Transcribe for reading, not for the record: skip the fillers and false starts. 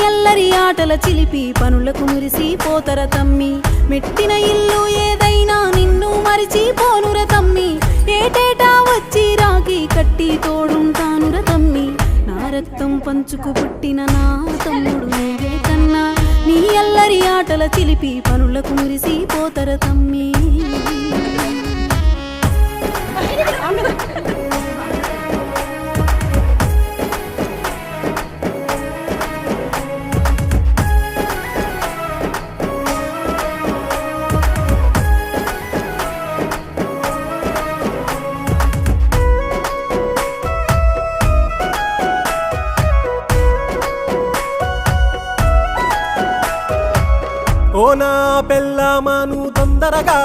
అల్లరి ఆటల చిలిపి పనులకు మురిసిపోతర తమ్మి మెట్టిన ఇల్లు ఏదైనా నిన్ను మరిచిపోనుర తమ్మి ఏటేటా వచ్చి రాగి కట్టి తోడుంటానుర తమ్మి నా రక్తం పంచుకు పుట్టిన నా తమ్ముడు నువ్వే కన్నా నీ అల్లరి ఆటల చిలిపి పనులకు మురిసిపోతర తమ్మి ఓ నా పెళ్ళామను తొందరగా